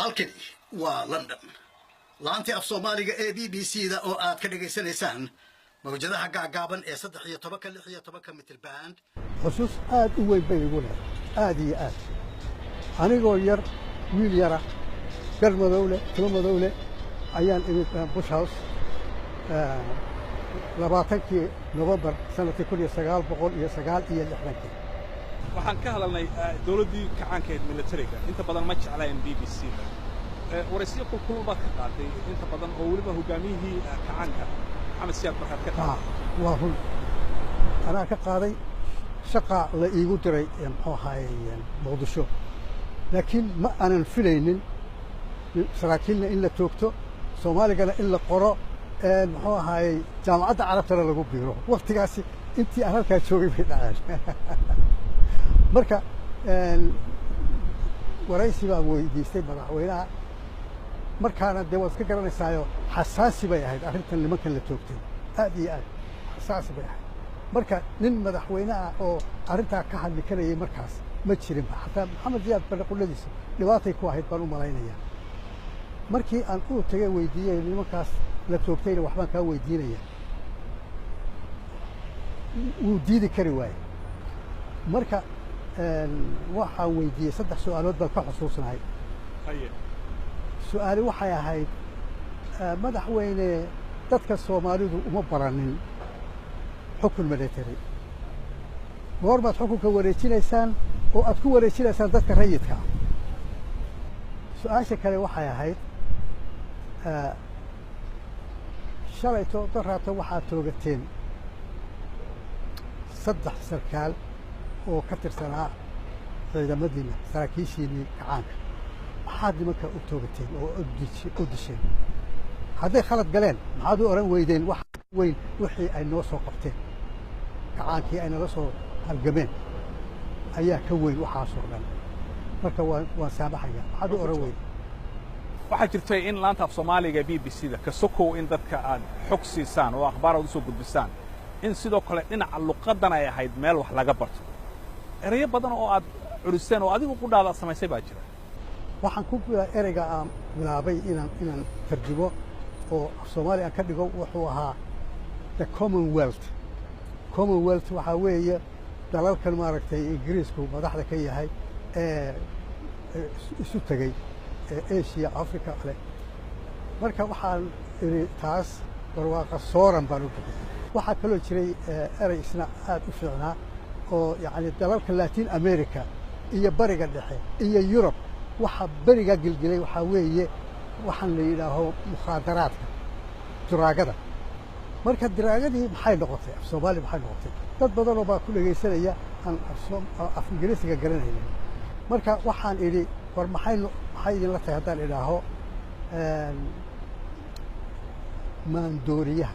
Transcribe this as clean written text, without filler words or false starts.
halkani waa London laantii af Soomaaliga ee BBC-da oo aad ka dhageysanaysaan mawjadaha gaagaaban ee 13 mitir band xusuus aad u weyn bay igu leedahay aad iyo aad anigoo yar wiil yara garmadowle tulmadowle ayaan imid Bush House 20 November sanadkii 1969 waxaan ka hadalnay dawladdii kacaankeed militariga inta badan ma jeclayn BBC-da waraysiyo kulul baad ka qaaday inta badan oo weliba hogaamiyihii kacaanka maxamed siyaad markaad ka qaaday waa run anaa ka qaaday shaqa la iigu diray muxuu ahaayey muqdisho laakiin ma aanan filaynin saraakiilna in la toogto soomaaligana in la qoro muxuu ahaayey jaamacadda carabtana lagu biiro waqtigaasi intii aan halkaa joogay bay dhaceen marka waraysi baa weydiistay madaxweynaha markaana dee waad iska garanaysaayo xasaasi bay ahayd arrintan nimankan la toogtay aad iyo aad xasaasi bay ahayd marka nin madaxweyne ah oo arrintaa ka hadli karayay markaas ma jirinba xataa maxamed siyaad barre qulladiisa dhibaatay ku ahayd baan u malaynayaa markii aan u tagay weydiiyey nimankaas la toogtayna waxbaan kaa weydiinaya wuu diidi kari waaye marka waxaan weydiiyey 3 su'aalood baan ka xusuusnahay su'aali waxay ahayd madaxweyne dadka Soomaalidu uma baranin xukun military goormaad xukunka wareejinaysaan oo aad ku wareejinaysaan dadka rayidka ah su'aasha kale waxay ahayd shalayto daraato waxaad toogateen 3 sarkaal oo ka tirsanaa ciidamadiina saraakiishiinii kacaanka maxaad nimanka u toogateen oo u disheen hadday khalad galeen maxaad u oran weydeen wax weyn wixii ay noo soo qabteen kacaankii ay nala soo halgameen ayaa ka weyn waxaasoo dhan marka waan saamaxaya maxaad u oran weyn waxaa jirtay in laanta af Soomaaliga BBC-da ka sokow in dadka aad xog siisaan oo akhbaar u soo gudbisaan in sidoo kale dhinaca luqadan ay ahayd meel wax laga barto erayo badan oo aad culiseen oo adigu ku dhaada samaysay baa jira waxaan ku ereyga aan bilaabay inaan tarjumo oo Soomaali aan ka dhigo wuxuu ahaa the Commonwealth waxa weeye dalalkan maaragtay Ingiriisku madaxda ka yahay ee isu tagay Asia Africa kale marka waxaan iri taas barwaaqa sooran baan u bixiyay waxa kaloo jiray erey isna aad u fiicnaa oo yani dalalka Latin America iyo bariga dhexe iyo Europe waxa bariga gilgilay waxa weeye waxaan la yiraahdo mukhaadaraadka diraagada marka diraagadii maxay noqotay Soomaali maxay noqotay dad badan oo baa ku dhageysanaya aan af Ingiriisiga garanaynin marka waxaan iri war maxay idin la tahay haddaan idhaaho maandooriyaha